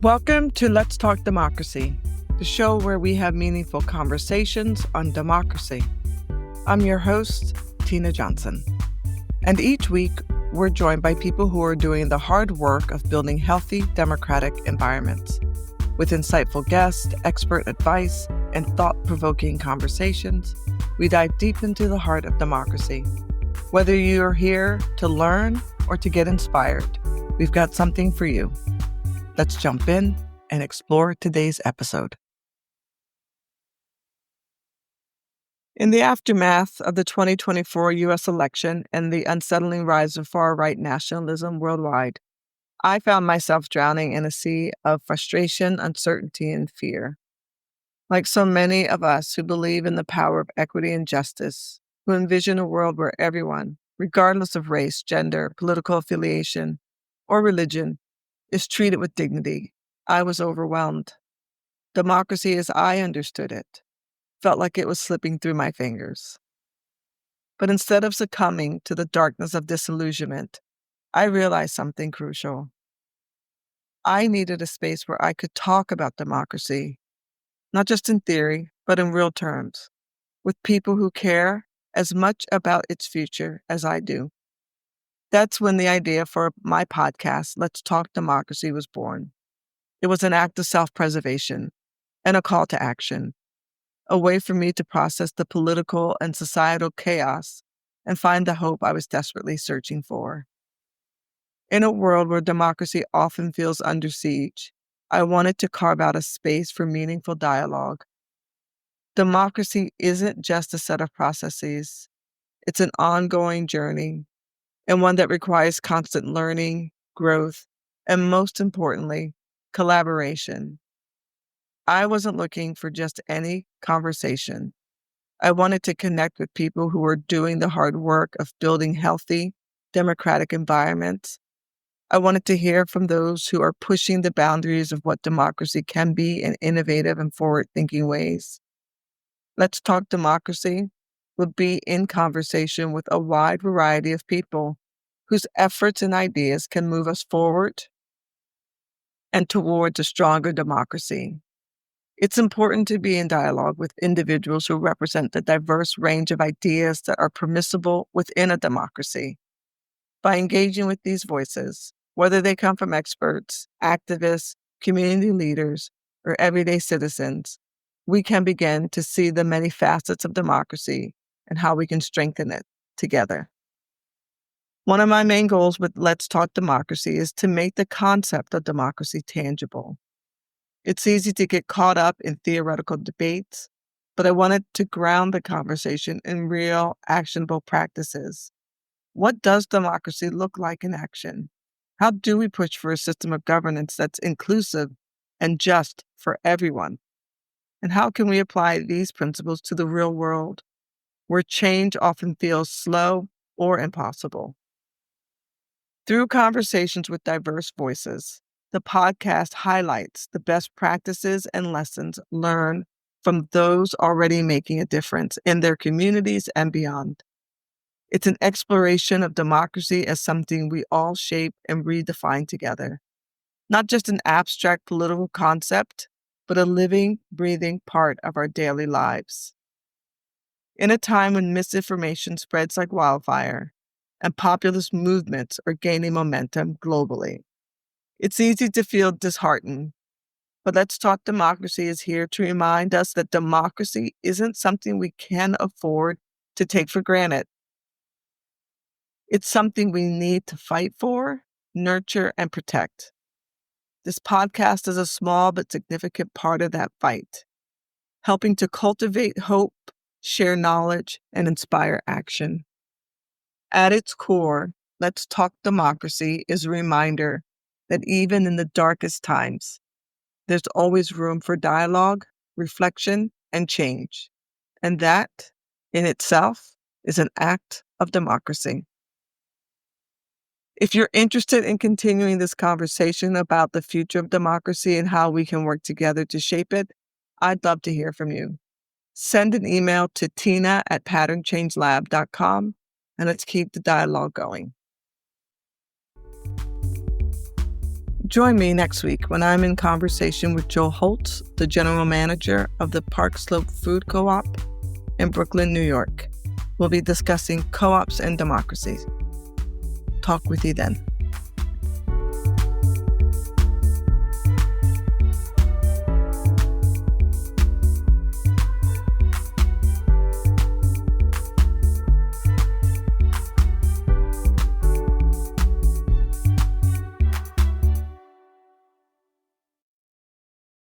Welcome to Let's Talk Democracy, the show where we have meaningful conversations on democracy. I'm your host, Tina Johnson. And each week, we're joined by people who are doing the hard work of building healthy democratic environments. With insightful guests, expert advice, and thought-provoking conversations, we dive deep into the heart of democracy. Whether you're here to learn or to get inspired, we've got something for you. Let's jump in and explore today's episode. In the aftermath of the 2024 U.S. election and the unsettling rise of far-right nationalism worldwide, I found myself drowning in a sea of frustration, uncertainty, and fear. Like so many of us who believe in the power of equity and justice, who envision a world where everyone, regardless of race, gender, political affiliation, or religion, is treated with dignity, I was overwhelmed. Democracy as I understood it felt like it was slipping through my fingers. But instead of succumbing to the darkness of disillusionment, I realized something crucial. I needed a space where I could talk about democracy, not just in theory, but in real terms, with people who care as much about its future as I do. That's when the idea for my podcast, Let's Talk Democracy, was born. It was an act of self-preservation and a call to action, a way for me to process the political and societal chaos and find the hope I was desperately searching for. In a world where democracy often feels under siege, I wanted to carve out a space for meaningful dialogue. Democracy isn't just a set of processes. It's an ongoing journey, and one that requires constant learning, growth, and most importantly, collaboration. I wasn't looking for just any conversation. I wanted to connect with people who were doing the hard work of building healthy, democratic environments. I wanted to hear from those who are pushing the boundaries of what democracy can be in innovative and forward-thinking ways. Let's Talk Democracy will be in conversation with a wide variety of people whose efforts and ideas can move us forward and towards a stronger democracy. It's important to be in dialogue with individuals who represent the diverse range of ideas that are permissible within a democracy. By engaging with these voices, whether they come from experts, activists, community leaders, or everyday citizens, we can begin to see the many facets of democracy and how we can strengthen it together. One of my main goals with Let's Talk Democracy is to make the concept of democracy tangible. It's easy to get caught up in theoretical debates, but I wanted to ground the conversation in real, actionable practices. What does democracy look like in action? How do we push for a system of governance that's inclusive and just for everyone? And how can we apply these principles to the real world, where change often feels slow or impossible? Through conversations with diverse voices, the podcast highlights the best practices and lessons learned from those already making a difference in their communities and beyond. It's an exploration of democracy as something we all shape and redefine together. Not just an abstract political concept, but a living, breathing part of our daily lives. In a time when misinformation spreads like wildfire and populist movements are gaining momentum globally, it's easy to feel disheartened. But Let's Talk Democracy is here to remind us that democracy isn't something we can afford to take for granted. It's something we need to fight for, nurture, and protect. This podcast is a small but significant part of that fight, helping to cultivate hope, share knowledge, and inspire action. At its core, Let's Talk Democracy is a reminder that even in the darkest times, there's always room for dialogue, reflection, and change. And that, in itself, is an act of democracy. If you're interested in continuing this conversation about the future of democracy and how we can work together to shape it, I'd love to hear from you. Send an email to tina@patternchangelab.com, and let's keep the dialogue going. Join me next week when I'm in conversation with Joe Holtz, the general manager of the Park Slope Food Co-op in Brooklyn, New York. We'll be discussing co-ops and democracy. Talk with you then.